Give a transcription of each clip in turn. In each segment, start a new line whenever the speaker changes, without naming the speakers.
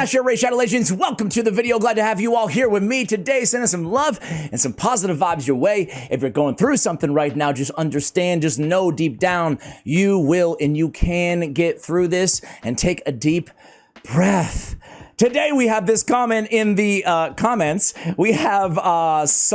Ash here, Ray Shadow Legends. Welcome to the video. Glad to have you all here with me today. Sending some love and some positive vibes your way. If you're going through something right now, just understand, just know deep down you will and you can get through this, and take a deep breath. Today we have this comment in the comments. We have Solrak.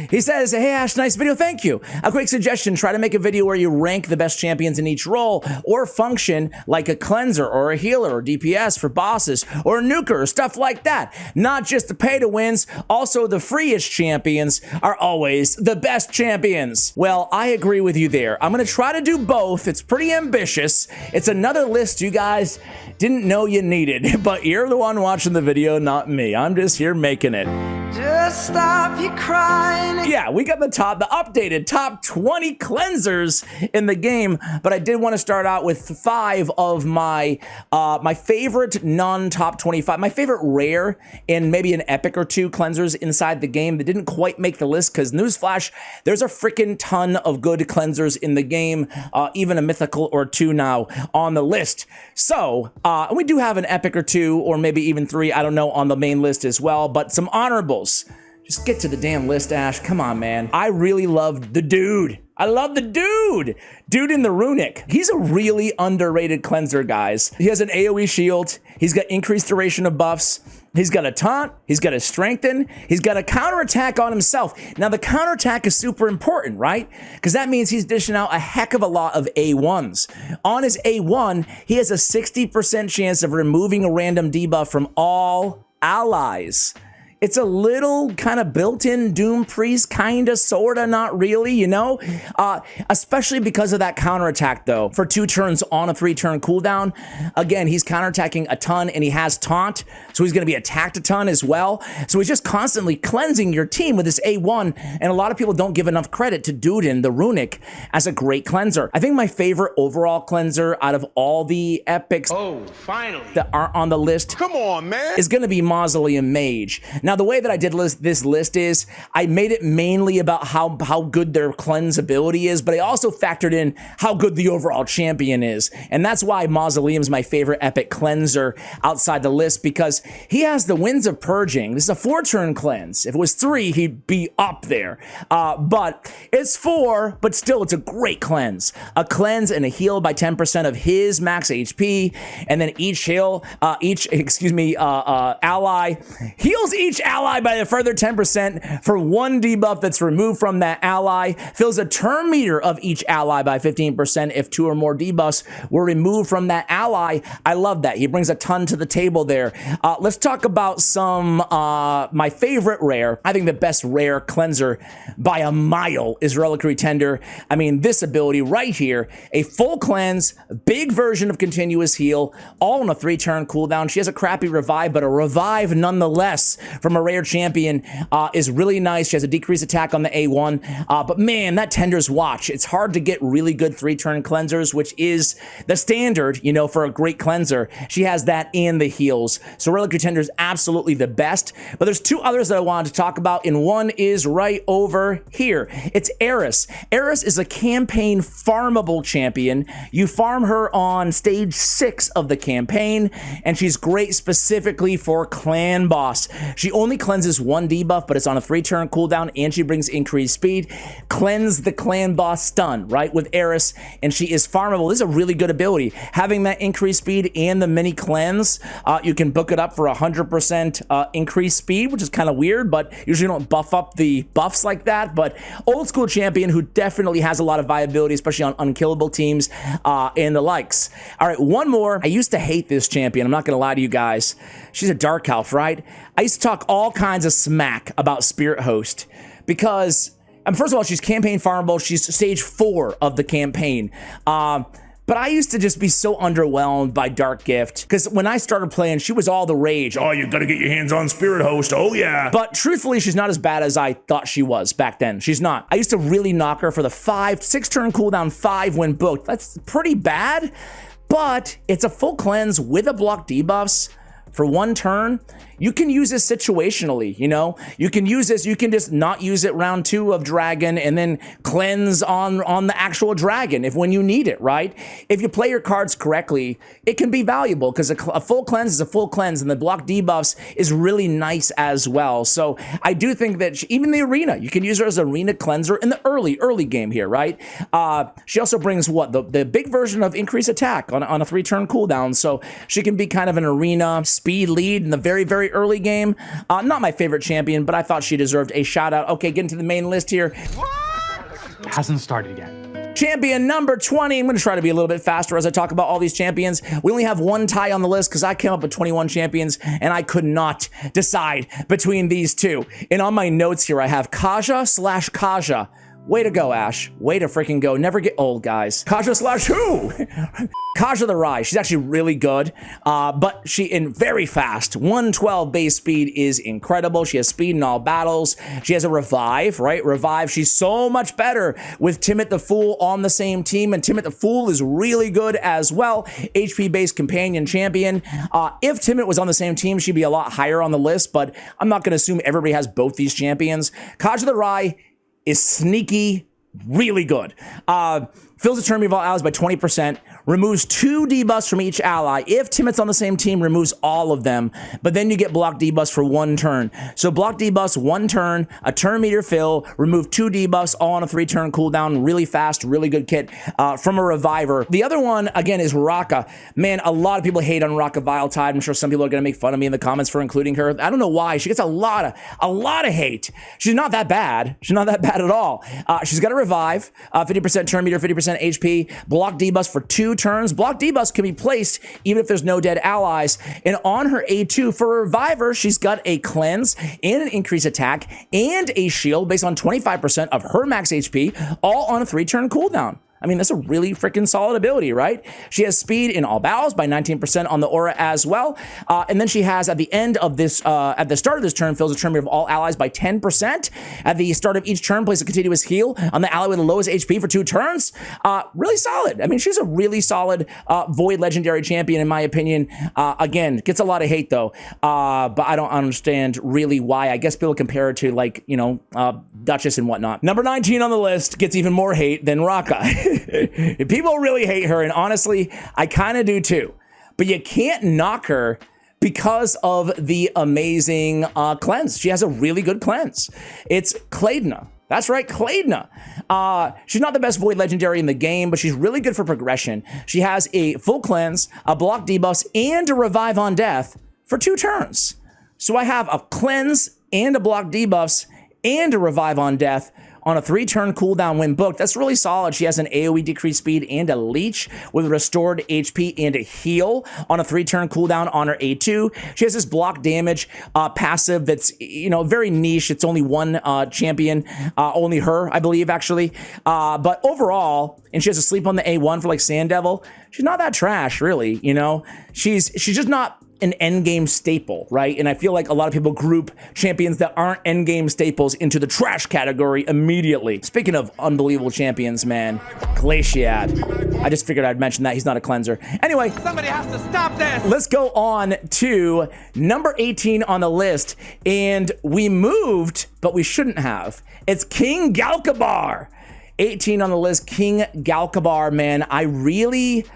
He says, "Hey Ash, nice video, thank you. A quick suggestion, try to make a video where you rank the best champions in each role or function, like a cleanser or a healer or DPS for bosses or a nuker or stuff like that. Not just the pay to wins, also the freest champions are always the best champions." Well, I agree with you there. I'm gonna try to do both. It's pretty ambitious. It's another list you guys didn't know you needed, but you're the one watching the video, not me. I'm just here making it.
Just stop your crying.
Yeah, we got the updated top 20 cleansers in the game, but I did want to start out with 5 of my my favorite non-top 25, my favorite rare and maybe an epic or 2 cleansers inside the game that didn't quite make the list, because newsflash, there's a freaking ton of good cleansers in the game, even a mythical or 2 now on the list. So, we do have an epic or 2, or maybe even 3, I don't know, on the main list as well, but some honorables. Just get to the damn list, Ash. Come on, man. I really loved the dude. I love the dude. Dude in the runic. He's a really underrated cleanser, guys. He has an AoE shield. He's got increased duration of buffs. He's got a taunt. He's got a strengthen. He's got a counterattack on himself. Now, the counterattack is super important, right? Because that means he's dishing out a heck of a lot of A1s. On his A1, he has a 60% chance of removing a random debuff from all allies. It's a little kind of built-in Doom Priest, kind of, sort of, not really, you know? Especially because of that counterattack, though. For 2 turns on a 3-turn cooldown, again, he's counterattacking a ton, and he has taunt, so he's going to be attacked a ton as well. So he's just constantly cleansing your team with this A1, and a lot of people don't give enough credit to Dudin, the runic, as a great cleanser. I think my favorite overall cleanser out of all the epics that aren't on the list,
come on, man,
is going to be Mausoleum Mage. Now, the way that I did this list is I made it mainly about how good their cleanse ability is, but I also factored in how good the overall champion is. And that's why Mausoleum's my favorite epic cleanser outside the list, because he has the Winds of Purging. This is a 4-turn cleanse. If it was 3, he'd be up there. But it's 4, but still, it's a great cleanse. A cleanse and a heal by 10% of his max HP, and then each ally heals each ally by a further 10% for 1 debuff that's removed from that ally, fills a turn meter of each ally by 15% if 2 or more debuffs were removed from that ally. I love that. He brings a ton to the table there. Let's talk about some, my favorite rare. I think the best rare cleanser by a mile is Reliquary Tender. I mean, this ability right here, a full cleanse, big version of continuous heal, all on a 3-turn cooldown. She has a crappy revive, but a revive nonetheless from a rare champion is really nice. She has a decreased attack on the A1, but man, that Tender's Watch. It's hard to get really good 3-turn cleansers, which is the standard, you know, for a great cleanser. She has that and the heals. So Reliquary Tender is absolutely the best. But there's 2 others that I wanted to talk about, and one is right over here. It's Eris. Eris is a campaign farmable champion. You farm her on stage 6 of the campaign, and she's great specifically for clan boss. She only cleanses 1 debuff, but it's on a 3-turn cooldown, and she brings increased speed. Cleanse the clan boss stun, right, with Eris, and she is farmable. This is a really good ability. Having that increased speed and the mini cleanse, you can book it up for 100% increased speed, which is kind of weird, but usually don't buff up the buffs like that. But old school champion who definitely has a lot of viability, especially on unkillable teams and the likes. All right, one more. I used to hate this champion. I'm not going to lie to you guys. She's a dark elf, right? I used to talk all kinds of smack about Spirit Host because, first of all, she's campaign farmable. She's stage 4 of the campaign. But I used to just be so underwhelmed by Dark Gift, because when I started playing, she was all the rage. Oh, you gotta get your hands on Spirit Host, oh yeah. But truthfully, she's not as bad as I thought she was back then. She's not. I used to really knock her for the 6-turn cooldown, 5 when booked. That's pretty bad, but it's a full cleanse with a block debuffs for 1 turn. you can use this situationally, you know? You can use this, you can just not use it round 2 of dragon and then cleanse on the actual dragon if when you need it, right? If you play your cards correctly, it can be valuable because a full cleanse is a full cleanse, and the block debuffs is really nice as well. So I do think that even the arena, you can use her as an arena cleanser in the early game here, right? She also brings what? The big version of increased attack on a 3-turn cooldown. So she can be kind of an arena speed lead in the very early game. Not my favorite champion, but I thought she deserved a shout out. Okay, getting to the main list here.
It hasn't started yet.
Champion number 20. I'm going to try to be a little bit faster as I talk about all these champions. We only have one tie on the list because I came up with 21 champions and I could not decide between these two. And on my notes here, I have Kaja/Kaja. Way to go, Ash. Way to freaking go. Never get old, guys. Kaja/who? Kaja the Rai. She's actually really good, but she in very fast. 112 base speed is incredible. She has speed in all battles. She has a revive, right? Revive. She's so much better with Timid the Fool on the same team, and Timid the Fool is really good as well. HP-based companion champion. If Timid was on the same team, she'd be a lot higher on the list, but I'm not going to assume everybody has both these champions. Kaja the Rai is sneaky, really good. Fills the turn of all allies by 20%, removes 2 debuffs from each ally. If Timid's on the same team, removes all of them, but then you get block debuffs for 1 turn. So block debuffs 1 turn, a turn meter fill, remove 2 debuffs, all on a 3-turn cooldown, really fast, really good kit from a reviver. The other one, again, is Raka. Man, a lot of people hate on Raka Viletide. I'm sure some people are gonna make fun of me in the comments for including her. I don't know why. She gets a lot of hate. She's not that bad. She's not that bad at all. She's got a revive, 50% turn meter, 50% HP, block debuffs for 2 turns. Block debuffs can be placed even if there's no dead allies. And on her A2 for Reviver, she's got a cleanse and an increased attack and a shield based on 25% of her max HP, all on a 3-turn cooldown. I mean, that's a really freaking solid ability, right? She has speed in all battles by 19% on the aura as well. And then she has at the end of this, at the start of this turn, fills a turn meter of all allies by 10%. At the start of each turn, place a continuous heal on the ally with the lowest HP for 2 turns. Really solid. I mean, she's a really solid Void Legendary champion, in my opinion. Again, gets a lot of hate though, but I don't understand really why. I guess people compare her to, like, you know, Duchess and whatnot. Number 19 on the list gets even more hate than Raka. People really hate her, and honestly, I kind of do too. But you can't knock her because of the amazing cleanse. She has a really good cleanse. It's Claydna. That's right, Claydna. She's not the best Void Legendary in the game, but she's really good for progression. She has a full cleanse, a block debuffs, and a revive on death for 2 turns. So I have a cleanse and a block debuffs and a revive on death on a 3-turn cooldown when booked. That's really solid. She has an AoE decreased speed and a leech with restored HP and a heal on a 3-turn cooldown on her A2. She has this block damage passive that's, you know, very niche. It's only one champion, only her, I believe, actually. But overall, and she has to sleep on the A1 for like Sand Devil. She's not that trash, really, you know? She's just not an endgame staple, right? And I feel like a lot of people group champions that aren't endgame staples into the trash category immediately. Speaking of unbelievable champions, man, Glaciad. I just figured I'd mention that. He's not a cleanser. Anyway,
Somebody has to stop this.
let's go on to number 18 on the list. And we moved, but we shouldn't have. It's King Galkabar. 18 on the list, King Galkabar, man. I really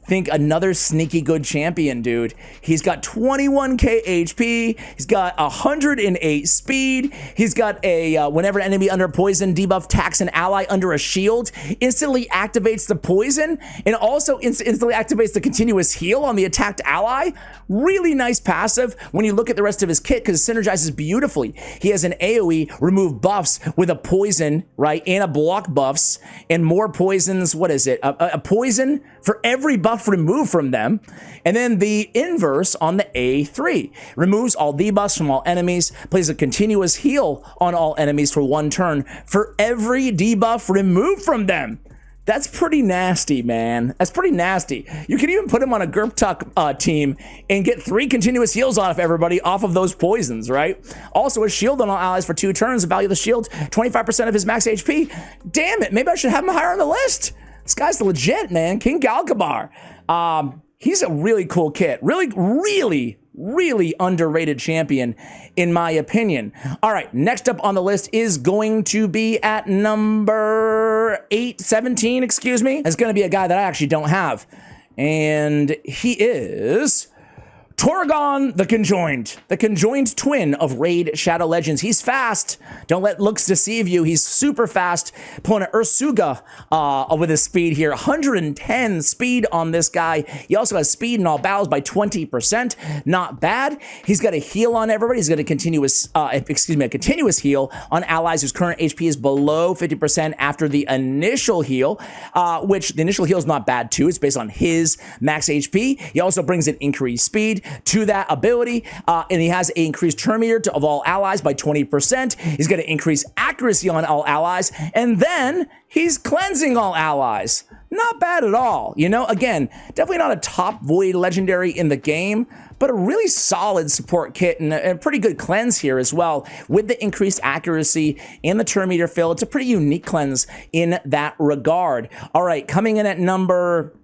think another sneaky good champion, dude. He's got 21k HP. He's got 108 speed. He's got a whenever an enemy under poison debuff attacks an ally under a shield, instantly activates the poison and also instantly activates the continuous heal on the attacked ally. Really nice passive when you look at the rest of his kit because it synergizes beautifully. He has an AoE remove buffs with a poison, right, and a block buffs and more poisons. What is it? A poison for every buff removed from them. And then the inverse on the A3 removes all debuffs from all enemies, plays a continuous heal on all enemies for 1 turn for every debuff removed from them. That's pretty nasty, man. That's pretty nasty. You can even put him on a Gerptuck team and get 3 continuous heals off everybody off of those poisons, right? Also, a shield on all allies for 2 turns. The value of the shield, 25% of his max HP. Damn it, maybe I should have him higher on the list. This guy's legit, man. King Galkabar. He's a really cool kit. Really, really really underrated champion, in my opinion. All right, next up on the list is going to be at number 17, excuse me. It's going to be a guy that I actually don't have. And he is Torgon the conjoined twin of Raid Shadow Legends. He's fast. Don't let looks deceive you. He's super fast. Pulling an Ursuga with his speed here. 110 speed on this guy. He also has speed in all battles by 20%. Not bad. He's got a heal on everybody. He's got a continuous heal on allies whose current HP is below 50% after the initial heal, which the initial heal is not bad too. It's based on his max HP. He also brings an increased speed to that ability, and he has an increased turn meter of all allies by 20%. He's going to increase accuracy on all allies, and then he's cleansing all allies. Not bad at all. You know, again, definitely not a top void legendary in the game, but a really solid support kit and a pretty good cleanse here as well. With the increased accuracy and the turn meter fill, it's a pretty unique cleanse in that regard. All right, coming in at number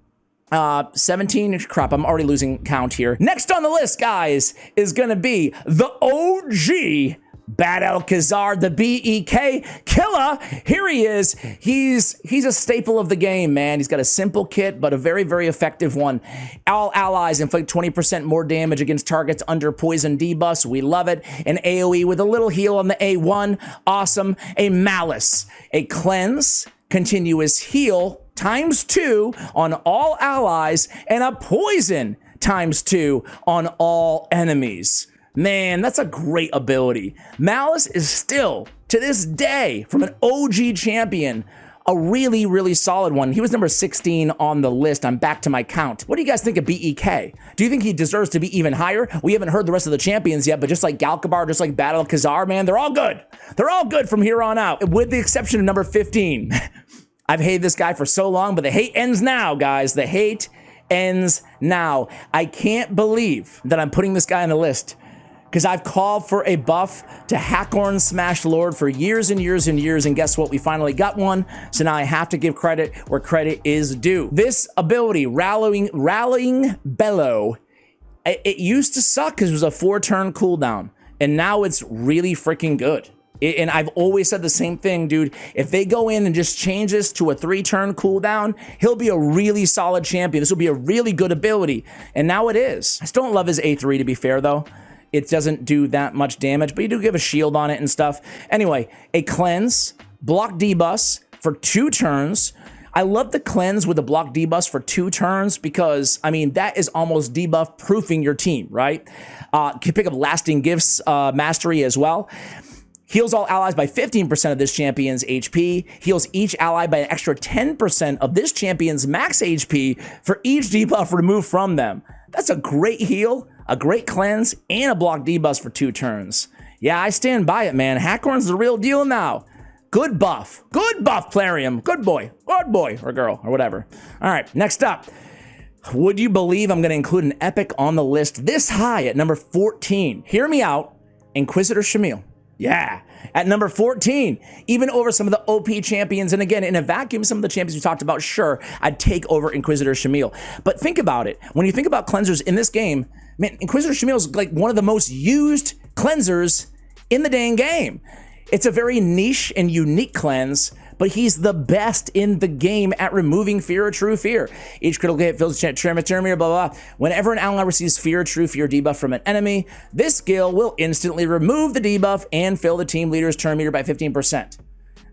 17, crap, I'm already losing count here. Next on the list, guys, is gonna be the OG Bad Alcazar, the BEK killer. Here he is. He's a staple of the game, man. He's got a simple kit, but a very, very effective one. All allies inflict 20% more damage against targets under poison debuffs. We love it. An AoE with a little heal on the A1. Awesome. A Malice, a cleanse, continuous heal, ×2 on all allies, and a poison ×2 on all enemies. Man, that's a great ability. Malice is still, to this day, from an OG champion, a really, really solid one. He was number 16 on the list. I'm back to my count. What do you guys think of BEK? Do you think he deserves to be even higher? We haven't heard the rest of the champions yet, but just like Galkabar, just like Battle Khazar, man, they're all good. They're all good from here on out, with the exception of number 15. I've hated this guy for so long, but the hate ends now, guys. The hate ends now. I can't believe that I'm putting this guy on the list, because I've called for a buff to Hackhorn Smash Lord for years and years and years, and guess what? We finally got one, so now I have to give credit where credit is due. This ability, Rallying Bellow, it used to suck because it was a 4-turn cooldown, and now it's really freaking good. And I've always said the same thing, dude. If they go in and just change this to a 3-turn cooldown, he'll be a really solid champion. This will be a really good ability, and now it is. I still don't love his A3, to be fair, though. It doesn't do that much damage, but you do give a shield on it and stuff. Anyway, a cleanse, block debuffs for 2 turns. I love the cleanse with the block debuffs for 2 turns because, I mean, that is almost debuff proofing your team, right? Can pick up lasting gifts mastery as well. Heals all allies by 15% of this champion's HP. Heals each ally by an extra 10% of this champion's max HP for each debuff removed from them. That's a great heal, a great cleanse, and a block debuff for 2 turns. Yeah, I stand by it, man. Hackhorn's the real deal now. Good buff, Plarium. Good boy, or girl, or whatever. All right, next up. Would you believe I'm gonna include an epic on the list this high at number 14? Hear me out, Inquisitor Shamil. Yeah, at number 14, even over some of the OP champions. And again, in a vacuum, some of the champions we talked about, sure, I'd take over Inquisitor Shamil. But think about it. When you think about cleansers in this game, man, Inquisitor Shamil is like one of the most used cleansers in the dang game. It's a very niche and unique cleanse, but he's the best in the game at removing Fear or True Fear. Each critical hit fills turn meter, blah, blah. Whenever an ally receives Fear or True Fear debuff from an enemy, this skill will instantly remove the debuff and fill the team leader's turn meter by 15%.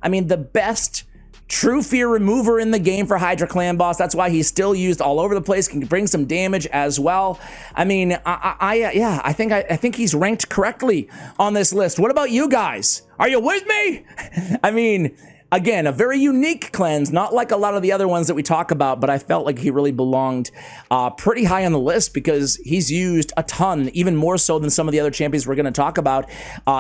I mean, the best True Fear remover in the game for Hydra Clan Boss. That's why he's still used all over the place. Can bring some damage as well. I mean, I think he's ranked correctly on this list. What about you guys? Are you with me? I mean, again, a very unique cleanse, not like a lot of the other ones that we talk about, but I felt like he really belonged pretty high on the list because he's used a ton, even more so than some of the other champions we're going to talk about,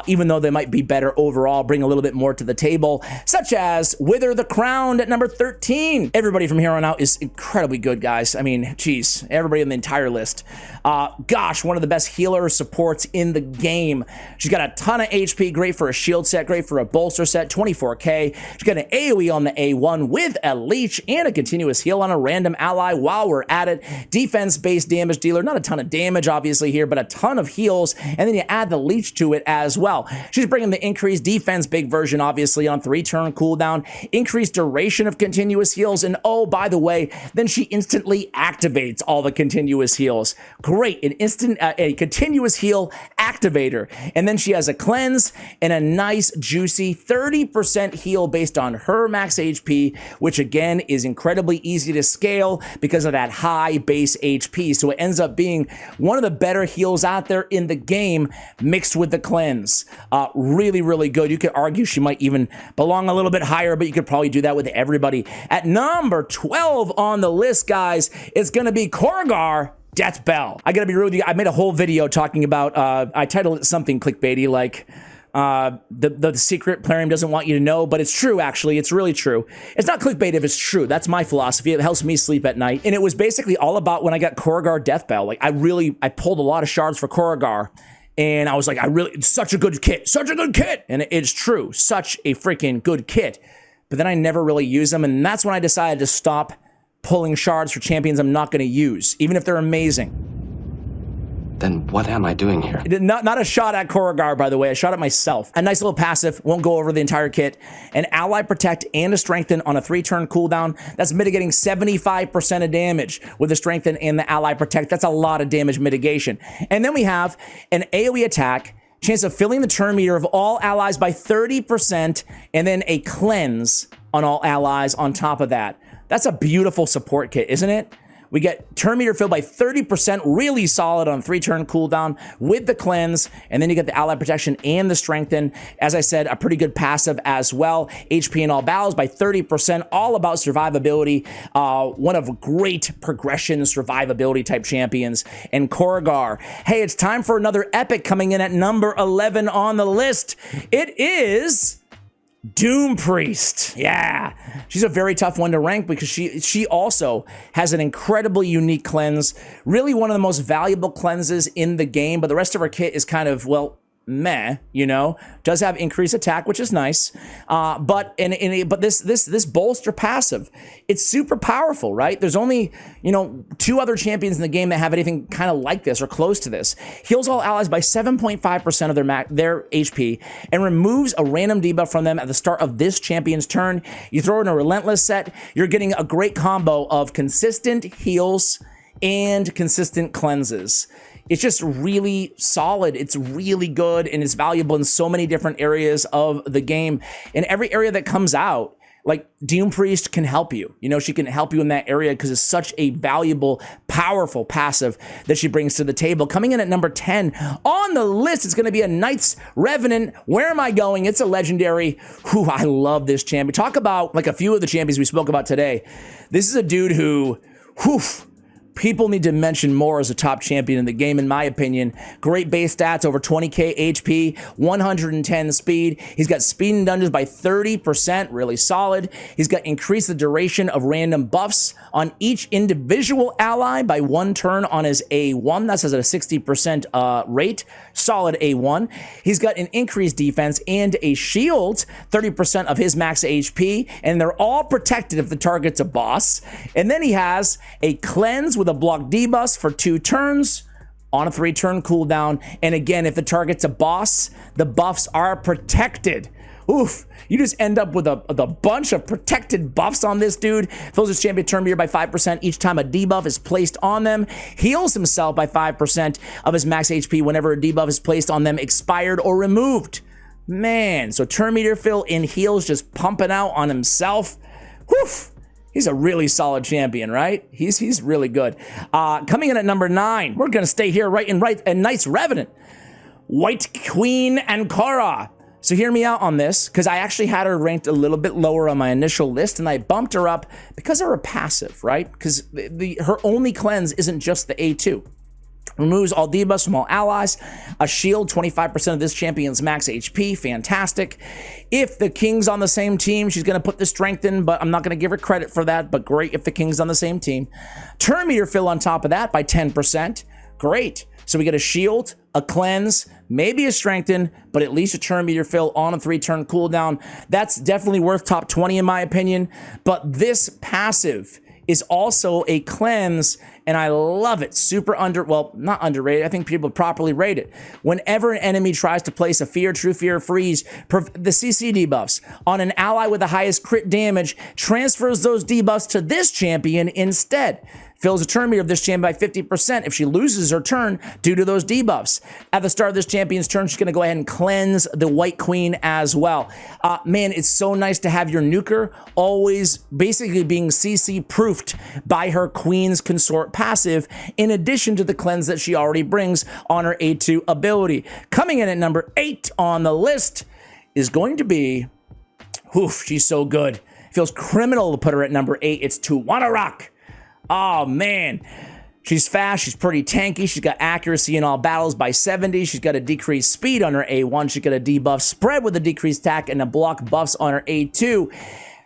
even though they might be better overall, bring a little bit more to the table, such as Wither the Crowned at number 13. Everybody from here on out is incredibly good, guys. I mean, geez, everybody in the entire list. Gosh, one of the best healer supports in the game. She's got a ton of HP, great for a shield set, great for a bolster set, 24K. She's got an AoE on the A1 with a leech and a continuous heal on a random ally while we're at it. Defense-based damage dealer, not a ton of damage obviously here, but a ton of heals, and then you add the leech to it as well. She's bringing the increased defense big version obviously on 3-turn cooldown, increased duration of continuous heals, and oh, by the way, then she instantly activates all the continuous heals. Great, an instant, a continuous heal activator. And then she has a cleanse and a nice juicy 30% heal based on her max HP, which again is incredibly easy to scale because of that high base HP. So it ends up being one of the better heals out there in the game mixed with the cleanse. Really, really good. You could argue she might even belong a little bit higher, but you could probably do that with everybody. At number 12 on the list, guys, it's going to be Korgar Death Bell. I gotta be real with you. I made a whole video talking about, I titled it something clickbaity like, the secret Plarium doesn't want you to know, but it's true, actually. It's really true. It's not clickbait if it's true. That's my philosophy. It helps me sleep at night. And it was basically all about when I got Korgar Death Bell. Like, I pulled a lot of shards for Korgar, and I was like, it's such a good kit, such a good kit. And it's true, such a freaking good kit. But then I never really use them, and that's when I decided to stop pulling shards for champions I'm not going to use, even if they're amazing.
Then what am I doing here?
Not a shot at Korgar, by the way. I shot at myself. A nice little passive. Won't go over the entire kit. An ally protect and a strengthen on a 3-turn cooldown. That's mitigating 75% of damage with the strengthen and the ally protect. That's a lot of damage mitigation. And then we have an AoE attack, chance of filling the turn meter of all allies by 30%, and then a cleanse on all allies on top of that. That's a beautiful support kit, isn't it? We get turn meter filled by 30%, really solid on 3-turn cooldown with the cleanse, and then you get the ally protection and the strengthen. As I said, a pretty good passive as well. HP in all battles by 30%, all about survivability. One of great progression survivability type champions. And Korgar. Hey, it's time for another epic coming in at number 11 on the list. It is Doom Priest. Yeah, she's a very tough one to rank because she also has an incredibly unique cleanse, really one of the most valuable cleanses in the game, but the rest of her kit is kind of, well, meh, you know. Does have increased attack, which is nice, but this bolster passive, it's super powerful, right? There's only, you know, 2 other champions in the game that have anything kind of like this or close to this. Heals all allies by 7.5% of their HP and removes a random debuff from them at the start of this champion's turn. You throw in a relentless set, you're getting a great combo of consistent heals and consistent cleanses. It's just really solid. It's really good, and it's valuable in so many different areas of the game. In every area that comes out, like Doom Priest can help you. You know, she can help you in that area because it's such a valuable, powerful passive that she brings to the table. Coming in at number 10 on the list, it's going to be a Knight's Revenant. Where am I going? It's a legendary. Whew, I love this champion. Talk about like a few of the champions we spoke about today. This is a dude who, whew, people need to mention more as a top champion in the game, in my opinion. Great base stats, over 20k HP, 110 speed. He's got speed in dungeons by 30%, really solid. He's got increased the duration of random buffs on each individual ally by 1 turn on his A1. That's at a 60% rate, solid A1. He's got an increased defense and a shield, 30% of his max HP, and they're all protected if the target's a boss. And then he has a cleanse with a block debuff for 2 turns on a 3-turn cooldown. And again, if the target's a boss, the buffs are protected. Oof, you just end up with a bunch of protected buffs on this dude. Fills his champion turn meter by 5% each time a debuff is placed on them. Heals himself by 5% of his max HP whenever a debuff is placed on them, expired or removed. Man, so turn meter fill in heals just pumping out on himself. Woof. He's a really solid champion, right? He's really good. Coming in at number 9, we're gonna stay here right, a Knight's Revenant. White Queen Ankara. So hear me out on this, because I actually had her ranked a little bit lower on my initial list, and I bumped her up because of her passive, right? Because her only cleanse isn't just the A2. Removes all debuffs from all allies. A shield, 25% of this champion's max HP. Fantastic. If the king's on the same team, she's going to put the strength in, but I'm not going to give her credit for that, but great if the king's on the same team. Turn meter fill on top of that by 10%. Great. So we get a shield, a cleanse, maybe a strengthen, but at least a turn meter fill on a 3-turn cooldown. That's definitely worth top 20 in my opinion. But this passive is also a cleanse, and I love it. Super well, not underrated. I think people properly rate it. Whenever an enemy tries to place a fear, true fear, freeze, the CC debuffs on an ally with the highest crit damage transfers those debuffs to this champion instead. Fills a turn meter of this champion by 50% if she loses her turn due to those debuffs. At the start of this champion's turn, she's going to go ahead and cleanse the White Queen as well. Man, it's so nice to have your nuker always basically being CC-proofed by her Queen's Consort passive, in addition to the cleanse that she already brings on her A2 ability. Coming in at number 8 on the list is going to be, oof, she's so good. Feels criminal to put her at number 8. It's Tuwanarak. Oh, man. She's fast. She's pretty tanky. She's got accuracy in all battles by 70. She's got a decreased speed on her A1. She's got a debuff spread with a decreased attack and a block buffs on her A2.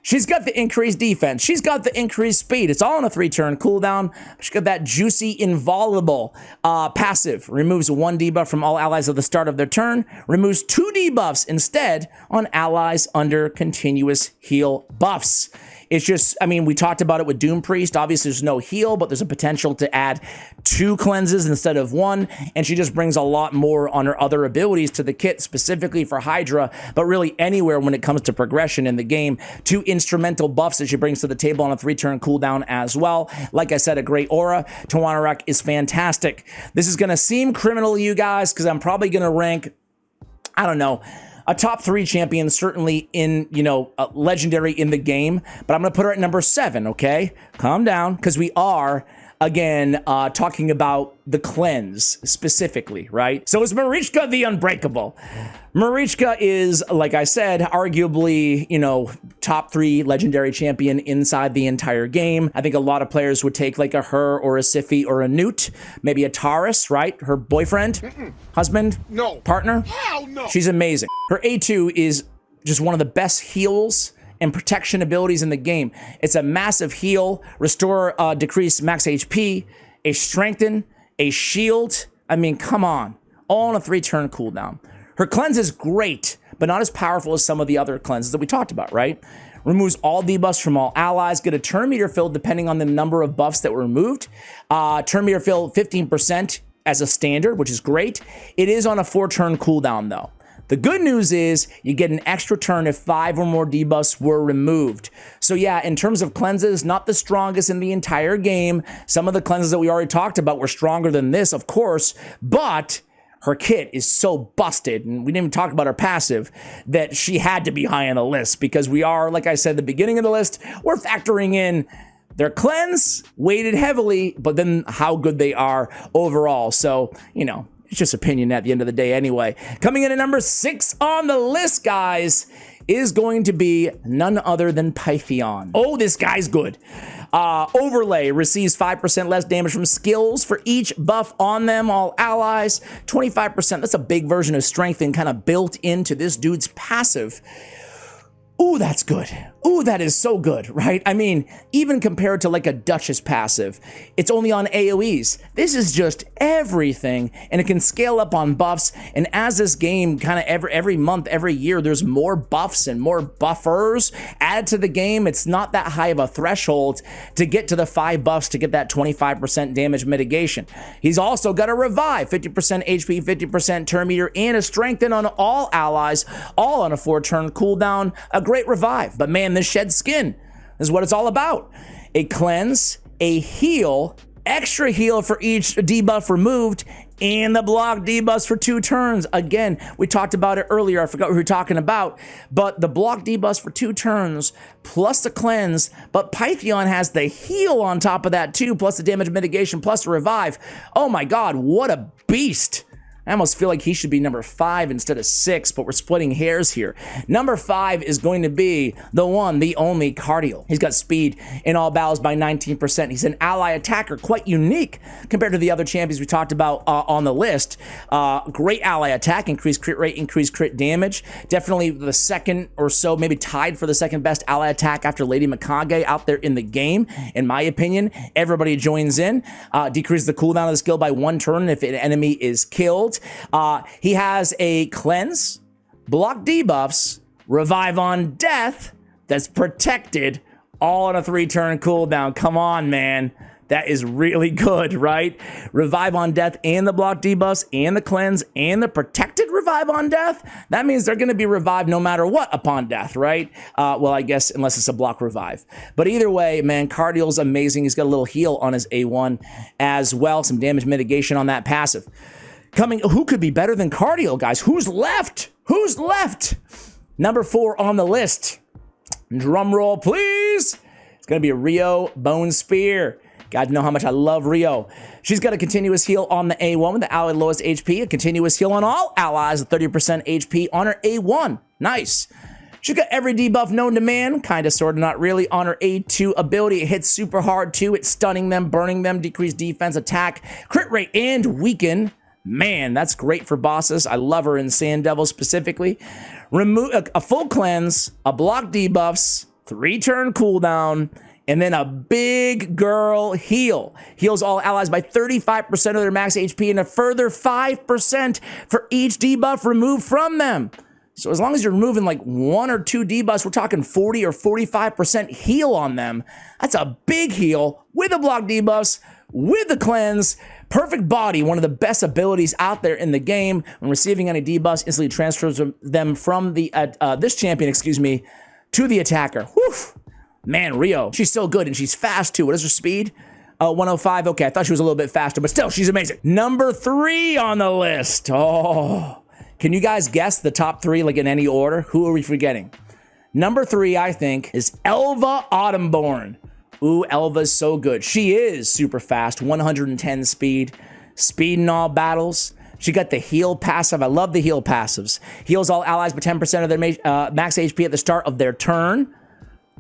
She's got the increased defense. She's got the increased speed. It's all on a 3-turn cooldown. She's got that juicy, inviolable passive. Removes 1 debuff from all allies at the start of their turn. Removes 2 debuffs instead on allies under continuous heal buffs. It's just, I mean, we talked about it with Doom Priest. Obviously, there's no heal, but there's a potential to add 2 cleanses instead of 1. And she just brings a lot more on her other abilities to the kit, specifically for Hydra, but really anywhere when it comes to progression in the game. 2 instrumental buffs that she brings to the table on a 3-turn cooldown as well. Like I said, a great aura. Tuwanarak is fantastic. This is going to seem criminal to you guys because I'm probably going to rank, I don't know, a top 3 champion, certainly in, legendary in the game, but I'm going to put her at number 7, okay? Calm down, because we are, again, talking about the cleanse specifically, right? So it's Marichka the Unbreakable. Marichka is, like I said, arguably, top 3 legendary champion inside the entire game. I think a lot of players would take like a her or a Sify or a Newt, maybe a Taurus, right? Her boyfriend, husband, partner.
Hell no.
She's amazing. Her A2 is just one of the best heals and protection abilities in the game. It's a massive heal, restore decrease max HP, a strengthen, a shield. I mean, come on. All on a 3-turn cooldown. Her cleanse is great, but not as powerful as some of the other cleanses that we talked about, right? Removes all debuffs from all allies. Get a turn meter filled depending on the number of buffs that were removed. Turn meter filled 15% as a standard, which is great. It is on a 4-turn cooldown, though. The good news is you get an extra turn if 5 or more debuffs were removed. So yeah, in terms of cleanses, not the strongest in the entire game. Some of the cleanses that we already talked about were stronger than this, of course, but her kit is so busted, and we didn't even talk about her passive, that she had to be high on the list because we are, like I said at the beginning of the list, we're factoring in their cleanse, weighted heavily, but then how good they are overall. So, it's just opinion at the end of the day anyway. Coming in at number 6 on the list, guys, is going to be none other than Pythion. Oh, this guy's good. Overlay receives 5% less damage from skills for each buff on them, all allies. 25%, that's a big version of strength and kind of built into this dude's passive. Ooh, that's good. Ooh, that is so good, right? I mean, even compared to like a Duchess passive, it's only on AoEs. This is just everything, and it can scale up on buffs. And as this game kind of every month, every year, there's more buffs and more buffers added to the game. It's not that high of a threshold to get to the 5 buffs to get that 25% damage mitigation. He's also got a revive, 50% HP, 50% turn meter, and a strengthen on all allies, all on a 4-turn cooldown. A great revive, but man, this shed skin is what it's all about. A cleanse, a heal, extra heal for each debuff removed, and the block debuffs for 2 turns. Again, we talked about it earlier. I forgot what we were talking about, but the block debuffs for 2 turns plus the cleanse, but Pythion has the heal on top of that too, plus the damage mitigation, plus the revive. Oh my God, what a beast. I almost feel like he should be number 5 instead of 6, but we're splitting hairs here. Number 5 is going to be the one, the only Cardial. He's got speed in all battles by 19%. He's an ally attacker, quite unique compared to the other champions we talked about on the list. Great ally attack, increased crit rate, increased crit damage. Definitely the second or so, maybe tied for the second best ally attack after Lady Mikage out there in the game. In my opinion, everybody joins in. Decreases the cooldown of the skill by 1 turn if an enemy is killed. list. He has a cleanse, block debuffs, revive on death that's protected, all on a 3-turn cooldown. Come on, man. That is really good, right? Revive on death and the block debuffs and the cleanse and the protected revive on death. That means they're going to be revived no matter what upon death, right? Well, I guess unless it's a block revive. But either way, man, Cardial's amazing. He's got a little heal on his A1 as well. Some damage mitigation on that passive. Who could be better than Cardial, guys? Who's left? Who's left? Number 4 on the list. Drum roll, please. It's going to be Rio Bone Spear. Guys know how much I love Rio. She's got a continuous heal on the A1 with the ally lowest HP, a continuous heal on all allies with 30% HP on her A1. Nice. She's got every debuff known to man, kind of, sort of, not really, on her A2 ability. It hits super hard too. It's stunning them, burning them, decreased defense, attack, crit rate, and weaken. Man, that's great for bosses. I love her in Sand Devil specifically. Remove a full cleanse, a block debuffs, 3-turn cooldown, and then a big girl heal. Heals all allies by 35% of their max HP and a further 5% for each debuff removed from them. So as long as you're removing like 1 or 2 debuffs, we're talking 40 or 45% heal on them. That's a big heal with the block debuffs, with the cleanse. Perfect body, one of the best abilities out there in the game. When receiving any debuffs, instantly transfers them from the this champion, to the attacker. Whew. Man, Rio, she's so good, and she's fast too. What is her speed? 105. Okay, I thought she was a little bit faster, but still, she's amazing. Number 3 on the list. Oh, can you guys guess the top 3, like in any order? Who are we forgetting? Number 3, I think, is Elva Autumnborn. Ooh, Elva's so good. She is super fast, 110 speed in all battles. She got the heal passive. I love the heal passives. Heals all allies by 10% of their max HP at the start of their turn.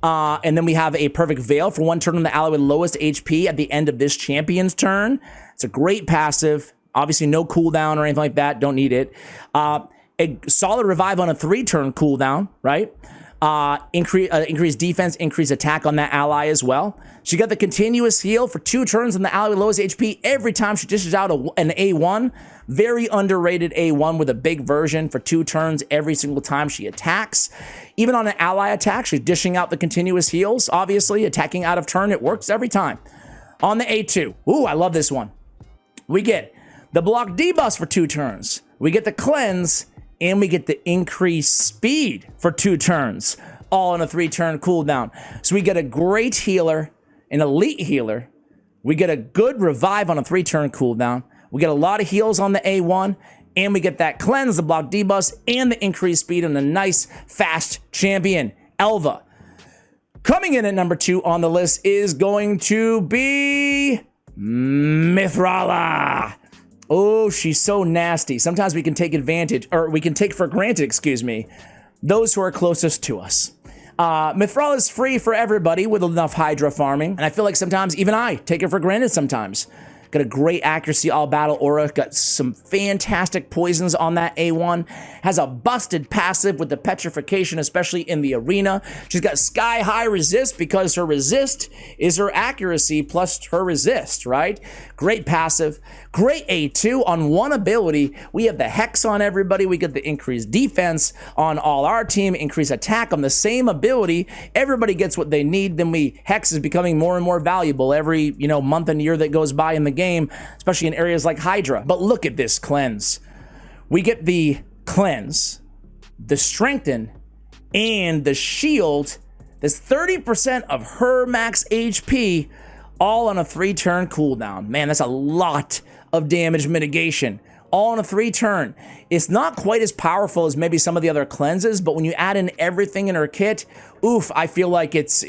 And then we have a perfect veil for 1 turn on the ally with lowest HP at the end of this champion's turn. It's a great passive. Obviously, no cooldown or anything like that. Don't need it. A solid revive on a 3-turn cooldown, right? Increase defense, increase attack on that ally as well. She got the continuous heal for 2 turns on the ally with lowest HP every time she dishes out an A1. Very underrated A1 with a big version for 2 turns every single time she attacks. Even on an ally attack, she's dishing out the continuous heals. Obviously, attacking out of turn, it works every time. On the A2, ooh, I love this one. We get the block debuffs for 2 turns. We get the cleanse, and we get the increased speed for 2 turns, all on a 3-turn cooldown. So we get a great healer, an elite healer. We get a good revive on a 3-turn cooldown. We get a lot of heals on the A1, and we get that cleanse, the block debuffs, and the increased speed on a nice, fast champion, Elva. Coming in at number 2 on the list is going to be Mithrala. Oh, she's so nasty. Sometimes we can take advantage, or we can take for granted, those who are closest to us. Mithrala is free for everybody with enough Hydra farming, and I feel like sometimes even I take it for granted sometimes. Got a great accuracy all battle aura, got some fantastic poisons on that A1, has a busted passive with the petrification, especially in the arena. She's got sky high resist because her resist is her accuracy plus her resist, right? Great passive, great A2 on 1 ability. We have the Hex on everybody. We get the increased defense on all our team, increased attack on the same ability. Everybody gets what they need. Then Hex is becoming more and more valuable every, month and year that goes by in the game, especially in areas like Hydra. But look at this cleanse. We get the cleanse, the strengthen, and the shield. That's 30% of her max HP, all on a 3-turn cooldown. Man, that's a lot of damage mitigation, all on a 3-turn. It's not quite as powerful as maybe some of the other cleanses, but when you add in everything in her kit, oof, I feel like it's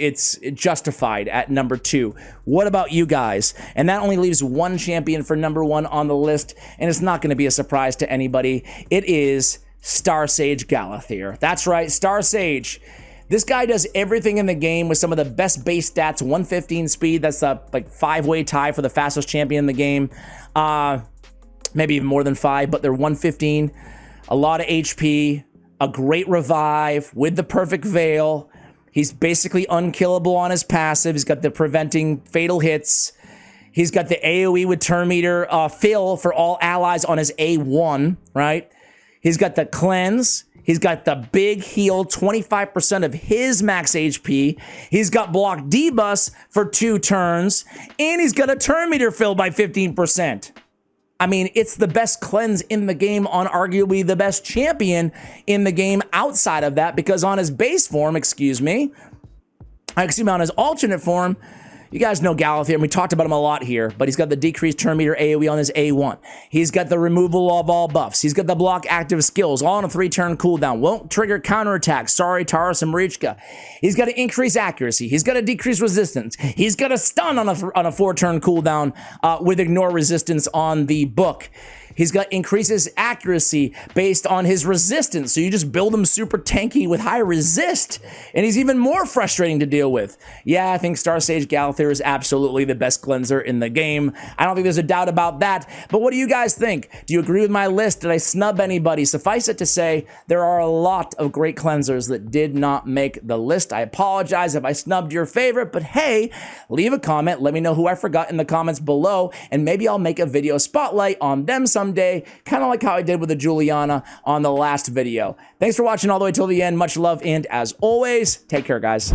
justified at number 2. What about you guys? And that only leaves 1 champion for number 1 on the list, and it's not going to be a surprise to anybody. It is Star Sage Galathir. That's right, Star Sage. This guy does everything in the game with some of the best base stats. 115 speed, that's a 5-way tie for the fastest champion in the game. Maybe even more than 5, but they're 115. A lot of HP, a great revive with the perfect veil. He's basically unkillable on his passive. He's got the preventing fatal hits. He's got the AoE with turn meter fill for all allies on his A1, right? He's got the cleanse. He's got the big heal, 25% of his max HP. He's got block debus for 2 turns. And he's got a turn meter fill by 15%. I mean, it's the best cleanse in the game on arguably the best champion in the game outside of that, because on his base form, on his alternate form, you guys know Galathir, and we talked about him a lot here, but he's got the decreased turn meter AoE on his A1. He's got the removal of all buffs. He's got the block active skills, all on a 3-turn cooldown. Won't trigger counterattacks. Sorry, Taurus and Marichka. He's got to increase accuracy. He's got to decrease resistance. He's got a stun on a 4-turn cooldown with ignore resistance on the book. He's got increases accuracy based on his resistance. So you just build him super tanky with high resist, and he's even more frustrating to deal with. Yeah, I think Star Sage Galathir is absolutely the best cleanser in the game. I don't think there's a doubt about that. But what do you guys think? Do you agree with my list? Did I snub anybody? Suffice it to say, there are a lot of great cleansers that did not make the list. I apologize if I snubbed your favorite, but hey, leave a comment. Let me know who I forgot in the comments below, and maybe I'll make a video spotlight on them someday, kind of like how I did with the Juliana on the last video. Thanks for watching all the way till the end. Much love, and as always, take care, guys.